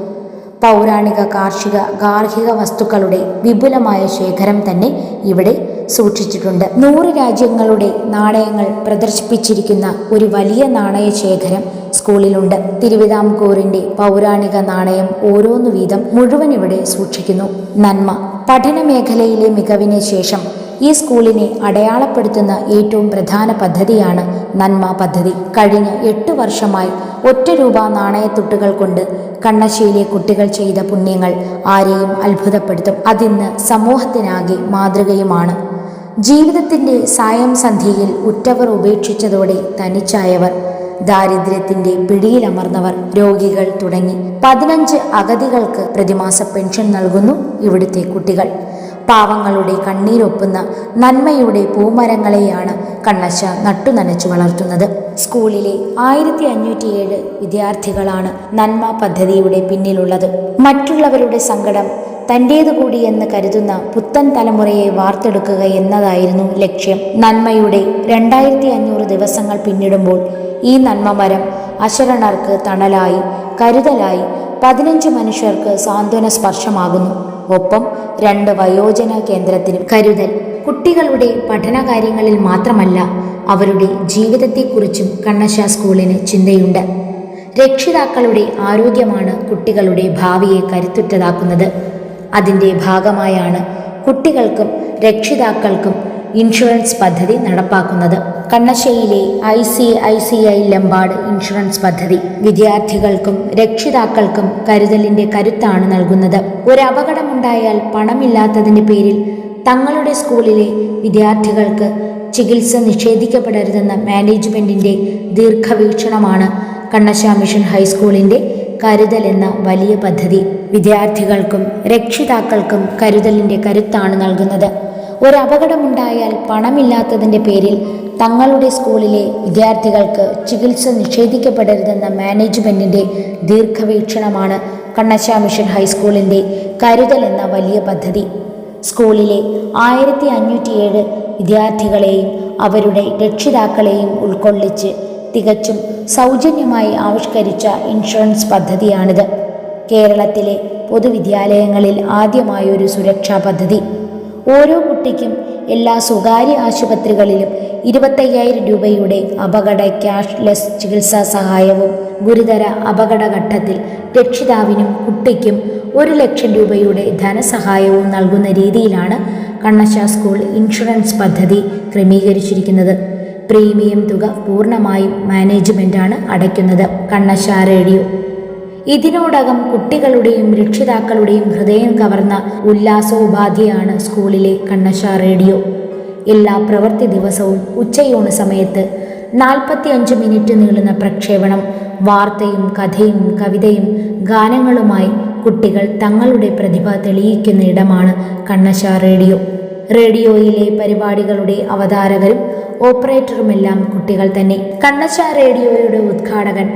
പൗരാണിക, കാർഷിക, ഗാർഹിക വസ്തുക്കളുടെ വിപുലമായ ശേഖരം തന്നെ ഇവിടെ സൂക്ഷിച്ചിട്ടുണ്ട്. 100 രാജ്യങ്ങളുടെ നാണയങ്ങൾ പ്രദർശിപ്പിച്ചിരിക്കുന്ന ഒരു വലിയ നാണയ ശേഖരം സ്കൂളിലുണ്ട്. തിരുവിതാംകൂറിന്റെ പൗരാണിക നാണയം ഓരോന്നു വീതം മുഴുവൻ ഇവിടെ സൂക്ഷിക്കുന്നു. നന്മ. പഠന മേഖലയിലെ മികവിന് ശേഷം ഈ സ്കൂളിനെ അടയാളപ്പെടുത്തുന്ന ഏറ്റവും പ്രധാന പദ്ധതിയാണ് നന്മ പദ്ധതി. കഴിഞ്ഞ 8 വർഷമായി ₹1 നാണയത്തുട്ടുകൾ കൊണ്ട് കണ്ണശ്ശയിലെ കുട്ടികൾ ചെയ്ത പുണ്യങ്ങൾ ആരെയും അത്ഭുതപ്പെടുത്തും. അതിന്ന് സമൂഹത്തിനാകെ മാതൃകയുമാണ്. ജീവിതത്തിൻ്റെ സായം സന്ധ്യയിൽ ഉറ്റവർ ഉപേക്ഷിച്ചതോടെ തനിച്ചായവർ, ദാരിദ്ര്യത്തിൻ്റെ പിടിയിലമർന്നവർ, രോഗികൾ തുടങ്ങി 15 അഗതികൾക്ക് പ്രതിമാസ പെൻഷൻ നൽകുന്നു ഇവിടുത്തെ കുട്ടികൾ. പാവങ്ങളുടെ കണ്ണീരൊപ്പുന്ന നന്മയുടെ പൂമരങ്ങളെയാണ് കണ്ണശ്ശ നട്ടുനനച്ചു വളർത്തുന്നത്. സ്കൂളിലെ 1507 വിദ്യാർത്ഥികളാണ് നന്മ പദ്ധതിയുടെ പിന്നിലുള്ളത്. മറ്റുള്ളവരുടെ സങ്കടം തൻ്റേതുകൂടി എന്ന് കരുതുന്ന പുത്തൻ തലമുറയെ വാർത്തെടുക്കുക എന്നതായിരുന്നു ലക്ഷ്യം. നന്മയുടെ 2500 ദിവസങ്ങൾ പിന്നിടുമ്പോൾ ഈ നന്മമരം അശരണർക്ക് തണലായി, കരുതലായി, 15 മനുഷ്യർക്ക് സാന്ത്വന സ്പർശമാകുന്നു. ഒപ്പം 2 വയോജന കേന്ദ്രത്തിനും കരുതൽ. കുട്ടികളുടെ പഠനകാര്യങ്ങളിൽ മാത്രമല്ല, അവരുടെ ജീവിതത്തെക്കുറിച്ചും കണ്ണശ സ്കൂളിന് ചിന്തയുണ്ട്. രക്ഷിതാക്കളുടെ ആരോഗ്യമാണ് കുട്ടികളുടെ ഭാവിയെ കരുത്തുറ്റതാക്കുന്നത്. അതിൻ്റെ ഭാഗമായാണ് കുട്ടികൾക്കും രക്ഷിതാക്കൾക്കും ഇൻഷുറൻസ് പദ്ധതി നടപ്പാക്കുന്നത്. കണ്ണശയിലെ ICICI ലംബാർഡ് ഇൻഷുറൻസ് പദ്ധതി വിദ്യാർത്ഥികൾക്കും രക്ഷിതാക്കൾക്കും കരുതലിൻ്റെ കരുത്താണ് നൽകുന്നത്. ഒരു അപകടമുണ്ടായാൽ പണമില്ലാത്തതിൻ്റെ പേരിൽ തങ്ങളുടെ സ്കൂളിലെ വിദ്യാർത്ഥികൾക്ക് ചികിത്സ നിഷേധിക്കപ്പെടരുതെന്ന മാനേജ്മെൻറ്റിൻ്റെ ദീർഘവീക്ഷണമാണ് കണ്ണശ മിഷൻ ഹൈസ്കൂളിൻ്റെ കരുതൽ എന്ന വലിയ പദ്ധതി. വിദ്യാർത്ഥികൾക്കും രക്ഷിതാക്കൾക്കും കരുതലിൻ്റെ കരുത്താണ് നൽകുന്നത്. ഒരു അപകടമുണ്ടായാൽ പണമില്ലാത്തതിൻ്റെ പേരിൽ തങ്ങളുടെ സ്കൂളിലെ വിദ്യാർത്ഥികൾക്ക് ചികിത്സ നിഷേധിക്കപ്പെടരുതെന്ന മാനേജ്മെൻറ്റിൻ്റെ ദീർഘവീക്ഷണമാണ് കണ്ണശ മിഷൻ ഹൈസ്കൂളിൻ്റെ കരുതൽ എന്ന വലിയ പദ്ധതി. സ്കൂളിലെ 1507 വിദ്യാർത്ഥികളെയും അവരുടെ രക്ഷിതാക്കളെയും ഉൾക്കൊള്ളിച്ച് തികച്ചും സൗജന്യമായി ആവിഷ്കരിച്ച ഇൻഷുറൻസ് പദ്ധതിയാണിത്. കേരളത്തിലെ പൊതുവിദ്യാലയങ്ങളിൽ ആദ്യമായൊരു സുരക്ഷാ പദ്ധതി. ഓരോ കുട്ടിക്കും എല്ലാ സ്വകാര്യ ആശുപത്രികളിലും 25,000 രൂപയുടെ അപകട ക്യാഷ്ലെസ് ചികിത്സാ സഹായവും ഗുരുതര അപകടഘട്ടത്തിൽ രക്ഷിതാവിനും കുട്ടിക്കും 1,00,000 രൂപയുടെ ധനസഹായവും നൽകുന്ന രീതിയിലാണ് കണ്ണശ സ്കൂൾ ഇൻഷുറൻസ് പദ്ധതി ക്രമീകരിച്ചിരിക്കുന്നത്. പ്രീമിയം തുക പൂർണ്ണമായും മാനേജ്മെൻറ്റാണ് അടയ്ക്കുന്നത്. കണ്ണശ റേഡിയോ ഇതിനോടകം കുട്ടികളുടെയും രക്ഷിതാക്കളുടെയും ഹൃദയം കവർന്ന ഉല്ലാസോപാധിയാണ് സ്കൂളിലെ കണ്ണശ റേഡിയോ. എല്ലാ പ്രവൃത്തി ദിവസവും ഉച്ചയൂണ് സമയത്ത് 45 മിനിറ്റ് നീളുന്ന പ്രക്ഷേപണം. വാർത്തയും കഥയും കവിതയും ഗാനങ്ങളുമായി കുട്ടികൾ തങ്ങളുടെ പ്രതിഭ തെളിയിക്കുന്ന ഇടമാണ് കണ്ണശ റേഡിയോ. റേഡിയോയിലെ പരിപാടികളുടെ അവതാരകരും ഓപ്പറേറ്ററുമെല്ലാം കുട്ടികൾ തന്നെ. കണ്ണശ റേഡിയോയുടെ ഉദ്ഘാടകൻ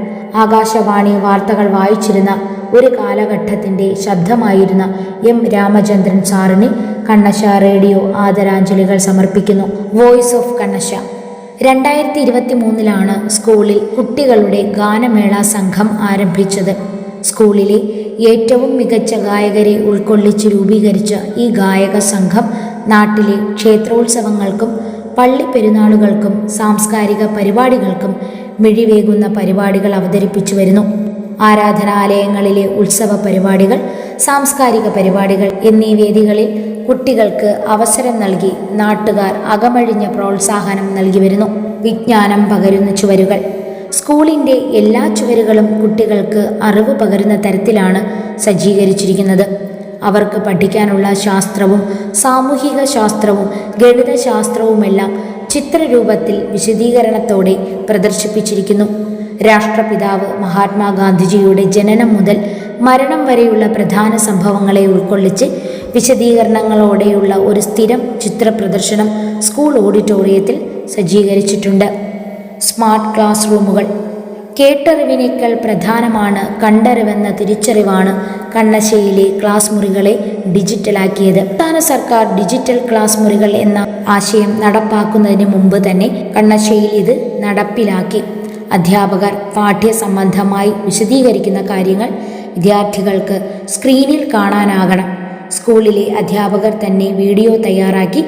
ആകാശവാണി വാർത്തകൾ വായിച്ചിരുന്ന ഒരു കാലഘട്ടത്തിൻ്റെ ശബ്ദമായിരുന്ന M. രാമചന്ദ്രൻ സാറിന് കണ്ണശ റേഡിയോ ആദരാഞ്ജലികൾ സമർപ്പിക്കുന്നു. വോയിസ് ഓഫ് കണ്ണശ 2023 സ്കൂളിൽ കുട്ടികളുടെ ഗാനമേള സംഘം ആരംഭിച്ചത്. സ്കൂളിലെ ഏറ്റവും മികച്ച ഗായകരെ ഉൾക്കൊള്ളിച്ച് രൂപീകരിച്ച ഈ ഗായക സംഘം നാട്ടിലെ ക്ഷേത്രോത്സവങ്ങൾക്കും പള്ളിപ്പെരുന്നാളുകൾക്കും സാംസ്കാരിക പരിപാടികൾക്കും മിഴിവേകുന്ന പരിപാടികൾ അവതരിപ്പിച്ചു വരുന്നു. ആരാധനാലയങ്ങളിലെ ഉത്സവ പരിപാടികൾ, സാംസ്കാരിക പരിപാടികൾ എന്നീ വേദികളിൽ കുട്ടികൾക്ക് അവസരം നൽകി നാട്ടുകാർ അകമഴിഞ്ഞ പ്രോത്സാഹനം നൽകി വരുന്നു. വിജ്ഞാനം പകരുന്ന ചുവരുകൾ. സ്കൂളിൻ്റെ എല്ലാ ചുവരുകളും കുട്ടികൾക്ക് അറിവ് പകരുന്ന തരത്തിലാണ് സജ്ജീകരിച്ചിരിക്കുന്നത്. അവർക്ക് പഠിക്കാനുള്ള ശാസ്ത്രവും സാമൂഹിക ശാസ്ത്രവും ഗണിതശാസ്ത്രവുമെല്ലാം ചിത്രരൂപത്തിൽ വിശദീകരണത്തോടെ പ്രദർശിപ്പിച്ചിരിക്കുന്നു. രാഷ്ട്രപിതാവ് മഹാത്മാഗാന്ധിജിയുടെ ജനനം മുതൽ മരണം വരെയുള്ള പ്രധാന സംഭവങ്ങളെ ഉൾക്കൊള്ളിച്ച് വിശദീകരണങ്ങളോടെയുള്ള ഒരു സ്ഥിരം ചിത്രപ്രദർശനം സ്കൂൾ ഓഡിറ്റോറിയത്തിൽ സജ്ജീകരിച്ചിട്ടുണ്ട്. സ്മാർട്ട് ക്ലാസ് റൂമുകൾ. കേട്ടറിവിനേക്കാൾ പ്രധാനമാണ് കണ്ടറിവെന്ന തിരിച്ചറിവാണ് കണ്ണശയിലെ ക്ലാസ് മുറികളെ ഡിജിറ്റലാക്കിയത്. സംസ്ഥാന സർക്കാർ ഡിജിറ്റൽ ക്ലാസ് മുറികൾ എന്ന ആശയം നടപ്പാക്കുന്നതിന് മുമ്പ് തന്നെ കണ്ണശയിൽ ഇത് നടപ്പിലാക്കി. അധ്യാപകർ പാഠ്യസംബന്ധമായി വിശദീകരിക്കുന്ന കാര്യങ്ങൾ വിദ്യാർത്ഥികൾക്ക് സ്ക്രീനിൽ കാണാനാകണം. സ്കൂളിലെ അധ്യാപകർ തന്നെ വീഡിയോ തയ്യാറാക്കി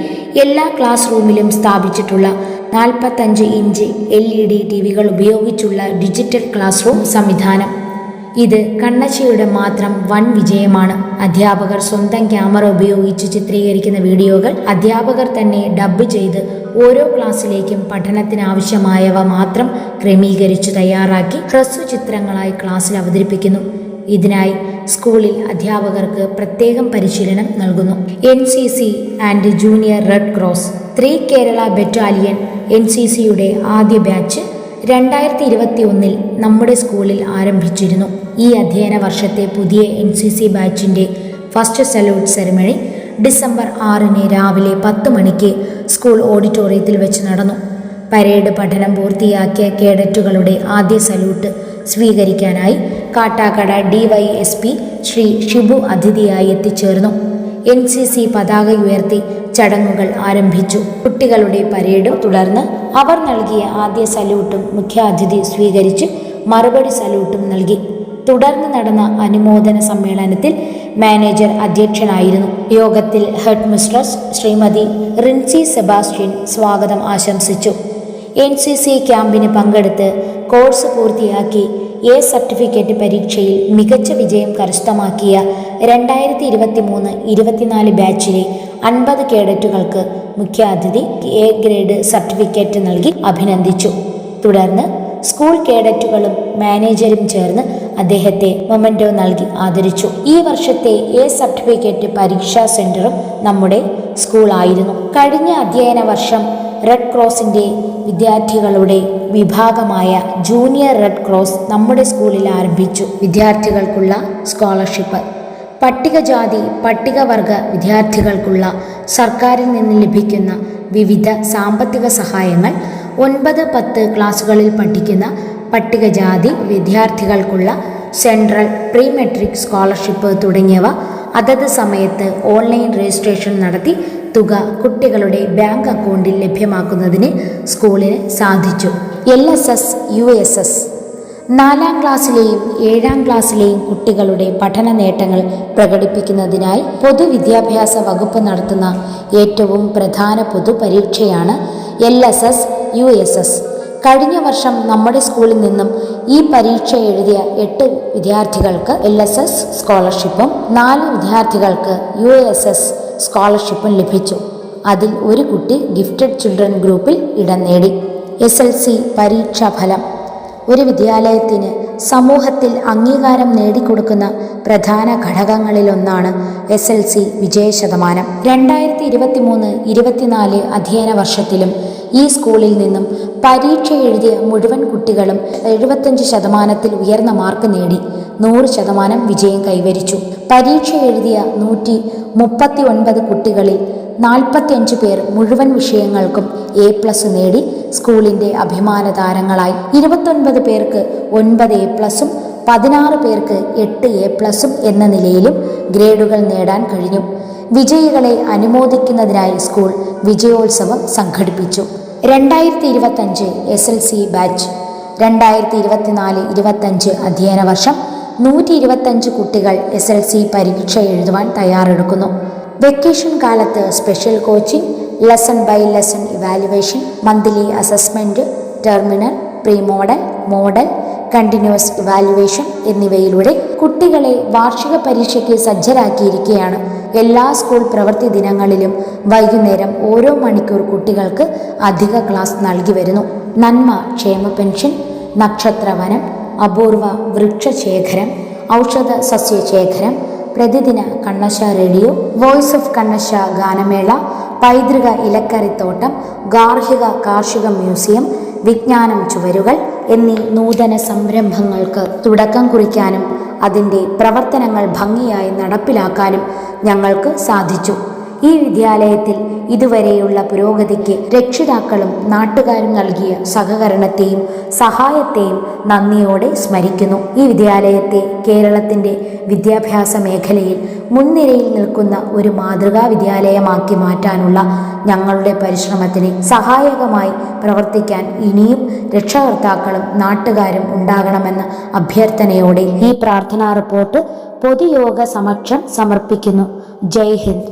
എല്ലാ ക്ലാസ് റൂമിലും സ്ഥാപിച്ചിട്ടുള്ള 45 ഇഞ്ച് LED ടിവികൾ ഉപയോഗിച്ചുള്ള ഡിജിറ്റൽ ക്ലാസ് റൂം സംവിധാനം. ഇത് കണ്ണശയുടെ മാത്രം വൻ വിജയമാണ്. അധ്യാപകർ സ്വന്തം ക്യാമറ ഉപയോഗിച്ച് ചിത്രീകരിക്കുന്ന വീഡിയോകൾ അധ്യാപകർ തന്നെ ഡബ്ബ് ചെയ്ത് ഓരോ ക്ലാസ്സിലേക്കും പഠനത്തിനാവശ്യമായവ മാത്രം ക്രമീകരിച്ചു തയ്യാറാക്കി ഹ്രസ്വചിത്രങ്ങളായി ക്ലാസ്സിൽ അവതരിപ്പിക്കുന്നു. ഇതിനായി സ്കൂളിൽ അധ്യാപകർക്ക് പ്രത്യേകം പരിശീലനം നൽകുന്നു. NCC and junior red cross 3 Kerala battalion NCCയുടെ ആദ്യ ബാച്ച് 2021 നമ്മുടെ സ്കൂളിൽ ആരംഭിച്ചിരുന്നു. ഈ അധ്യയന വർഷത്തെ പുതിയ NCC ബാച്ചിൻ്റെ ഫസ്റ്റ് സല്യൂട്ട് സെറിമണി ഡിസംബർ 6 രാവിലെ 10 മണിക്ക് സ്കൂൾ ഓഡിറ്റോറിയത്തിൽ വെച്ച് നടന്നു. പരേഡ് പഠനം പൂർത്തിയാക്കിയ കേഡറ്റുകളുടെ ആദ്യ സല്യൂട്ട് സ്വീകരിക്കാനായി കാട്ടാക്കട DYSP ശ്രീ ഷിബു അതിഥിയായി എത്തിച്ചേർന്നു. NCC പതാക ഉയർത്തി ചടങ്ങുകൾ ആരംഭിച്ചു. കുട്ടികളുടെ പരേഡും തുടർന്ന് അവർ നൽകിയ ആദ്യ സല്യൂട്ടും മുഖ്യാതിഥി സ്വീകരിച്ച് മറുപടി സല്യൂട്ടും നൽകി. തുടർന്ന് നടന്ന അനുമോദന സമ്മേളനത്തിൽ മാനേജർ അധ്യക്ഷനായിരുന്നു. യോഗത്തിൽ ഹെഡ് മിസ്ട്രസ് ശ്രീമതി റിൻസി സെബാസ്റ്റ്യൻ സ്വാഗതം ആശംസിച്ചു. NCC ക്യാമ്പിന് പങ്കെടുത്ത് കോഴ്സ് പൂർത്തിയാക്കി A സർട്ടിഫിക്കറ്റ് പരീക്ഷയിൽ മികച്ച വിജയം കരസ്ഥമാക്കിയ 2023-24 ബാച്ചിലെ 50 കേഡറ്റുകൾക്ക് മുഖ്യാതിഥി A ഗ്രേഡ് സർട്ടിഫിക്കറ്റ് നൽകി അഭിനന്ദിച്ചു. തുടർന്ന് സ്കൂൾ കേഡറ്റുകളും മാനേജരും ചേർന്ന് അദ്ദേഹത്തെ മൊമെന്റോ നൽകി ആദരിച്ചു. ഈ വർഷത്തെ A സർട്ടിഫിക്കറ്റ് പരീക്ഷാ സെന്ററും നമ്മുടെ സ്കൂളായിരുന്നു. കഴിഞ്ഞ അധ്യയന വർഷം റെഡ് ക്രോസിന്റെ വിദ്യാർത്ഥികളുടെ വിഭാഗമായ ജൂനിയർ റെഡ് ക്രോസ് നമ്മുടെ സ്കൂളിൽ ആരംഭിച്ചു. വിദ്യാർത്ഥികൾക്കുള്ള സ്കോളർഷിപ്പ്, പട്ടികജാതി പട്ടികവർഗ വിദ്യാർത്ഥികൾക്കുള്ള സർക്കാരിൽ നിന്ന് ലഭിക്കുന്ന വിവിധ സാമ്പത്തിക സഹായങ്ങൾ, 9-10 ക്ലാസുകളിൽ പഠിക്കുന്ന പട്ടികജാതി വിദ്യാർത്ഥികൾക്കുള്ള സെൻട്രൽ പ്രീ മെട്രിക് സ്കോളർഷിപ്പ് തുടങ്ങിയവ അതത് സമയത്ത് ഓൺലൈൻ രജിസ്ട്രേഷൻ നടത്തി തുക കുട്ടികളുടെ ബാങ്ക് അക്കൗണ്ടിൽ ലഭ്യമാക്കുന്നതിന് സ്കൂളിന് സാധിച്ചു. LSS USS 4ാം ക്ലാസ്സിലെയും 7ാം ക്ലാസ്സിലെയും കുട്ടികളുടെ പഠന നേട്ടങ്ങൾ പ്രകടിപ്പിക്കുന്നതിനായി പൊതുവിദ്യാഭ്യാസ വകുപ്പ് നടത്തുന്ന ഏറ്റവും പ്രധാന പൊതുപരീക്ഷയാണ് LSS USS. കഴിഞ്ഞ വർഷം നമ്മുടെ സ്കൂളിൽ നിന്നും ഈ പരീക്ഷ എഴുതിയ 8 വിദ്യാർത്ഥികൾക്ക് LSS സ്കോളർഷിപ്പും 4 വിദ്യാർത്ഥികൾക്ക് USS സ്കോളർഷിപ്പും ലഭിച്ചു. അതിൽ ഒരു കുട്ടി ഗിഫ്റ്റഡ് ചിൽഡ്രൻ ഗ്രൂപ്പിൽ ഇടം നേടി. SLC പരീക്ഷാ ഫലം ഒരു വിദ്യാലയത്തിന് സമൂഹത്തിൽ അംഗീകാരം നേടിക്കൊടുക്കുന്ന പ്രധാന ഘടകങ്ങളിലൊന്നാണ് SLC വിജയശതമാനം. 2023-24 അധ്യയന വർഷത്തിലും ഈ സ്കൂളിൽ നിന്നും പരീക്ഷ എഴുതിയ മുഴുവൻ കുട്ടികളും 75% ഉയർന്ന മാർക്ക് നേടി 100% വിജയം കൈവരിച്ചു. പരീക്ഷ എഴുതിയ 139 കുട്ടികളിൽ 45 പേർ മുഴുവൻ വിഷയങ്ങൾക്കും A+ നേടി സ്കൂളിൻ്റെ അഭിമാന താരങ്ങളായി. 29 പേർക്ക് 9 A+, 16 പേർക്ക് 8 A+ എന്ന നിലയിലും ഗ്രേഡുകൾ നേടാൻ കഴിഞ്ഞു. വിജയികളെ അനുമോദിക്കുന്നതിനായി സ്കൂൾ വിജയോത്സവം സംഘടിപ്പിച്ചു. 2025 SLC ബാച്ച് 2024-25 അധ്യയന വർഷം 125 കുട്ടികൾ SLC പരീക്ഷ എഴുതുവാൻ തയ്യാറെടുക്കുന്നു. വെക്കേഷൻ കാലത്ത് special coaching, lesson by lesson evaluation, monthly assessment, terminal, pre model, model, continuous evaluation എന്നിവയിലൂടെ കുട്ടികളെ വാർഷിക പരീക്ഷയ്ക്ക് സജ്ജരാക്കിയിരിക്കുകയാണ്. എല്ലാ സ്കൂൾ പ്രവൃത്തി ദിനങ്ങളിലും വൈകുന്നേരം ഓരോ മണിക്കൂർ കുട്ടികൾക്ക് അധിക ക്ലാസ് നൽകി വരുന്നു. നന്മ ക്ഷേമ പെൻഷൻ, നക്ഷത്രവനം, അപൂർവ വൃക്ഷശേഖരം, ഔഷധ സസ്യശേഖരം, പ്രതിദിന Kannassa radio, voice of Kannassa ഗാനമേള, പൈതൃക ഇലക്കറിത്തോട്ടം, ഗാർഹിക കാർഷിക മ്യൂസിയം, വിജ്ഞാനം ചുവരുകൾ എന്നീ നൂതന സംരംഭങ്ങൾക്ക് തുടക്കം കുറിക്കാനും അതിൻ്റെ പ്രവർത്തനങ്ങൾ ഭംഗിയായി നടപ്പിലാക്കാനും ഞങ്ങൾക്ക് സാധിച്ചു. ഈ വിദ്യാലയത്തിൽ ഇതുവരെയുള്ള പുരോഗതിക്ക് രക്ഷിതാക്കളും നാട്ടുകാരും നൽകിയ സഹകരണത്തെയും സഹായത്തെയും നന്ദിയോടെ സ്മരിക്കുന്നു. ഈ വിദ്യാലയത്തെ കേരളത്തിൻ്റെ വിദ്യാഭ്യാസ മേഖലയിൽ മുൻനിരയിൽ നിൽക്കുന്ന ഒരു മാതൃകാ വിദ്യാലയമാക്കി മാറ്റാനുള്ള ഞങ്ങളുടെ പരിശ്രമത്തിന് സഹായകമായി പ്രവർത്തിക്കാൻ ഇനിയും രക്ഷകർത്താക്കളും നാട്ടുകാരും ഉണ്ടാകണമെന്ന അഭ്യർത്ഥനയോടെ ഈ പ്രാർത്ഥനാ റിപ്പോർട്ട് പൊതുയോഗ സമക്ഷം സമർപ്പിക്കുന്നു. ജയ് ഹിന്ദ്.